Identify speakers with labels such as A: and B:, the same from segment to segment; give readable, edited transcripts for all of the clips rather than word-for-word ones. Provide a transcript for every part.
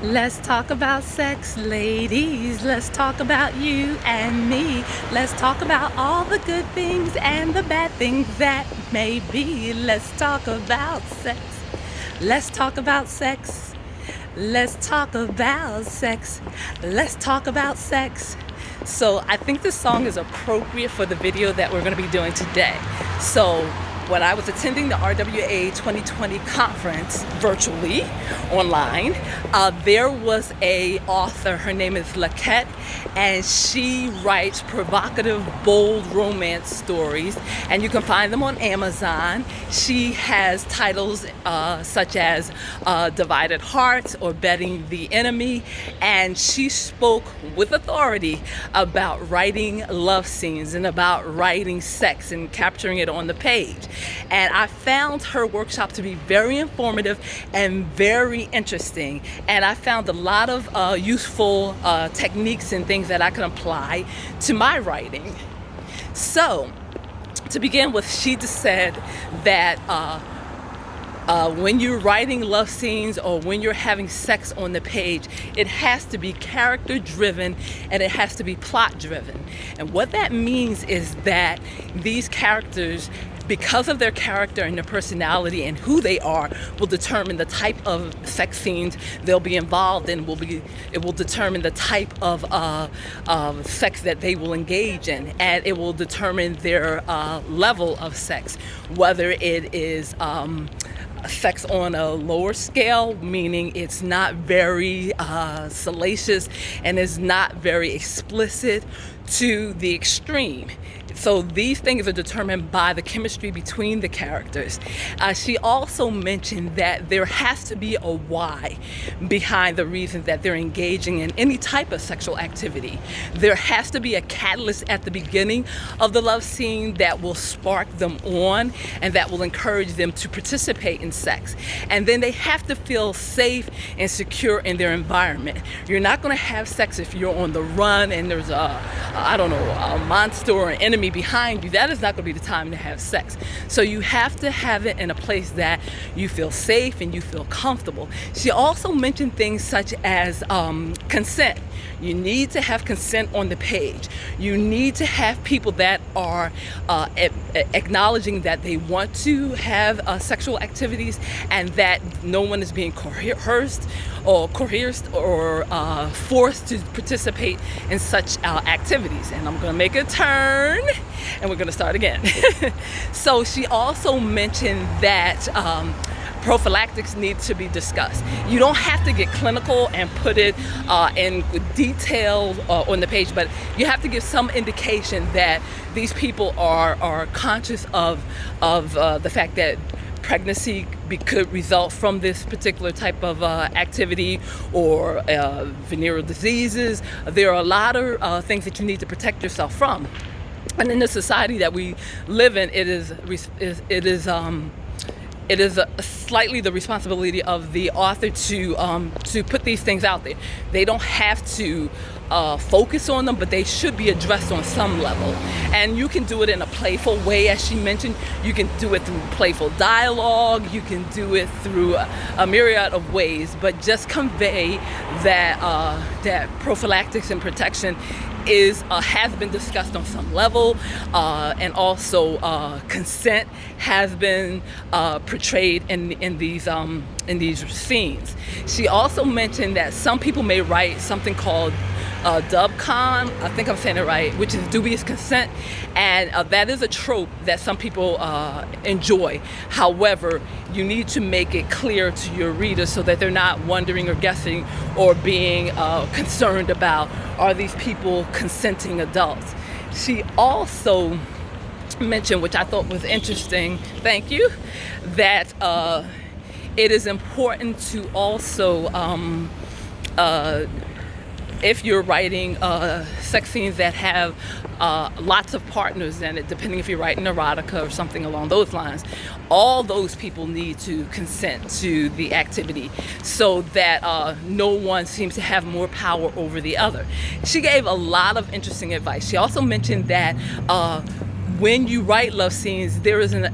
A: Let's talk about sex, ladies. Let's talk about you and me. Let's talk about all the good things and the bad things that may be. Let's talk about sex. Let's talk about sex. Let's talk about sex. Let's talk about sex. So I think this song is appropriate for the video that we're going to be doing today. So when I was attending the RWA 2020 conference virtually online, there was a author. Her name is LaQuette, and she writes provocative, bold romance stories, and you can find them on Amazon. She has titles such as Divided Hearts or Betting the Enemy, and she spoke with authority about writing love scenes and about writing sex and capturing it on the page. And I found her workshop to be very informative and very interesting. And I found a lot of useful techniques and things that I can apply to my writing. So, to begin with, she just said that when you're writing love scenes or when you're having sex on the page, it has to be character driven and it has to be plot driven. And what that means is that these characters, because of their character and their personality and who they are, will determine the type of sex scenes they'll be involved in. It will determine the type of sex that they will engage in, and it will determine their level of sex, whether it is sex on a lower scale, meaning it's not very salacious and is not very explicit, to the extreme. So these things are determined by the chemistry between the characters. She also mentioned that there has to be a why behind the reason that they're engaging in any type of sexual activity. There has to be a catalyst at the beginning of the love scene that will spark them on and that will encourage them to participate in sex. And then they have to feel safe and secure in their environment. You're not going to have sex if you're on the run and there's a monster or an enemy behind you. That is not going to be the time to have sex. So you have to have it in a place that you feel safe and you feel comfortable. She also mentioned things such as consent. You need to have consent on the page. You need to have people that are acknowledging that they want to have sexual activities and that no one is being coerced or forced to participate in such activities. And I'm going to make a turn and we're going to start again. So she also mentioned that prophylactics need to be discussed. You don't have to get clinical and put it in detail on the page, but you have to give some indication that these people are conscious of the fact that pregnancy could result from this particular type of activity, or venereal diseases. There are a lot of things that you need to protect yourself from. And in the society that we live in, it is slightly the responsibility of the author to put these things out there. They don't have to focus on them, but they should be addressed on some level. And you can do it in a playful way, as she mentioned. You can do it through playful dialogue. You can do it through a myriad of ways, but just convey that that prophylactics and protection has been discussed on some level, and also consent has been portrayed in these scenes. She also mentioned that some people may write something called dubcon, I think I'm saying it right, which is dubious consent, and that is a trope that some people enjoy. However, you need to make it clear to your readers so that they're not wondering or guessing or being concerned about, are these people consenting adults? She also mentioned, which I thought was interesting, thank you, that it is important to also if you're writing sex scenes that have lots of partners in it, depending if you're writing erotica or something along those lines, all those people need to consent to the activity so that no one seems to have more power over the other. She gave a lot of interesting advice. She also mentioned that when you write love scenes, there is an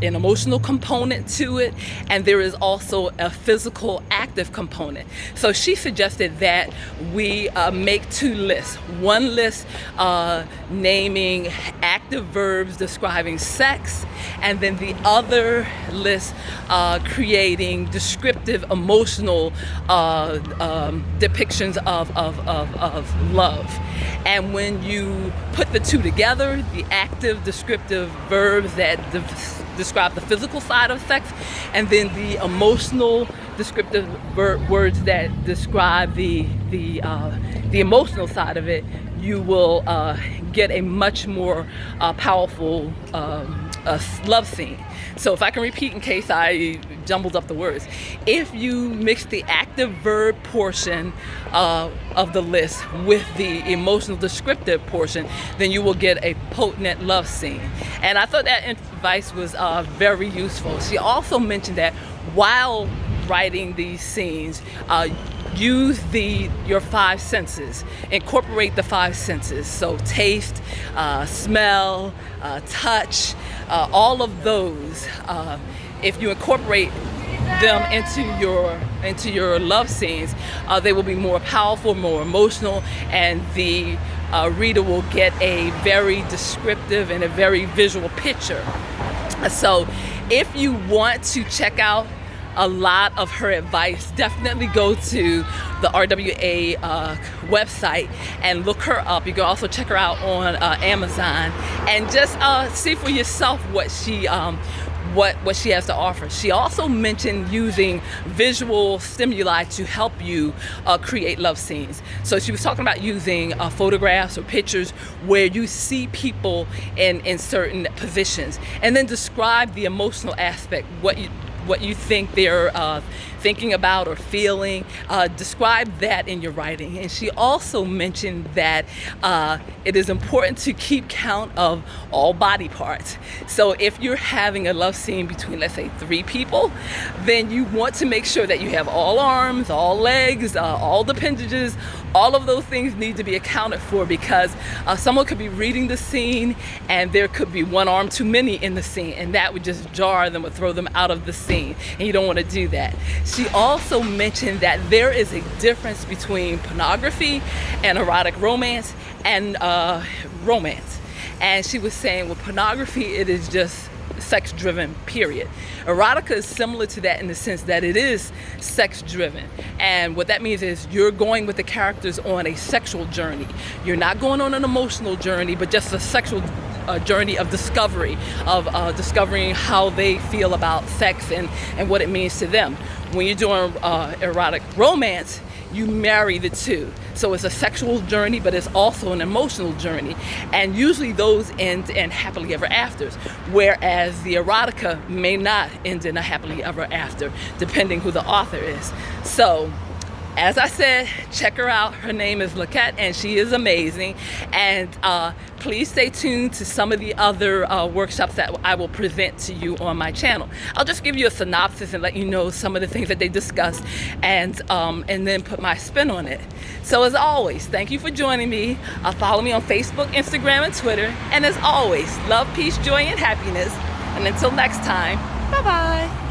A: emotional component to it, and there is also a physical active component. So she suggested that we make two lists. One list naming active verbs describing sex, and then the other list creating descriptive emotional depictions of love. And when you put the two together, the active descriptive verbs that describe the physical side of sex, and then the emotional descriptive words that describe the emotional side of it, you will get a much more powerful love scene. So if I can repeat in case I jumbled up the words, if you mix the active verb portion of the list with the emotional descriptive portion, then you will get a potent love scene. And I thought that advice was very useful. She also mentioned that while writing these scenes, use your five senses. Incorporate the five senses. So taste, smell, touch, all of those. If you incorporate them into your love scenes, they will be more powerful, more emotional, and the reader will get a very descriptive and a very visual picture. So if you want to check out a lot of her advice, definitely go to the RWA website and look her up. You can also check her out on Amazon and just see for yourself what she has to offer. She also mentioned using visual stimuli to help you create love scenes. So she was talking about using photographs or pictures where you see people in certain positions, and then describe the emotional aspect, what you think they're thinking about or feeling. Describe that in your writing. And she also mentioned that it is important to keep count of all body parts. So if you're having a love scene between, let's say, 3 people, then you want to make sure that you have all arms, all legs, all the appendages. All of those things need to be accounted for, because someone could be reading the scene and there could be one arm too many in the scene, and that would just jar them or throw them out of the scene, and you don't want to do that. She also mentioned that there is a difference between pornography and erotic romance and romance. And she was saying with pornography, it is just sex-driven, period. Erotica is similar to that in the sense that it is sex-driven. And what that means is you're going with the characters on a sexual journey. You're not going on an emotional journey, but just a sexual journey of discovery, of discovering how they feel about sex and what it means to them. When you're doing erotic romance, you marry the two. So it's a sexual journey, but it's also an emotional journey. And usually those end in happily ever afters, whereas the erotica may not end in a happily ever after, depending who the author is. So, as I said, check her out. Her name is LaQuette, and she is amazing. And please stay tuned to some of the other workshops that I will present to you on my channel. I'll just give you a synopsis and let you know some of the things that they discussed, and then put my spin on it. So as always, thank you for joining me. Follow me on Facebook, Instagram, and Twitter. And as always, love, peace, joy, and happiness. And until next time, bye-bye.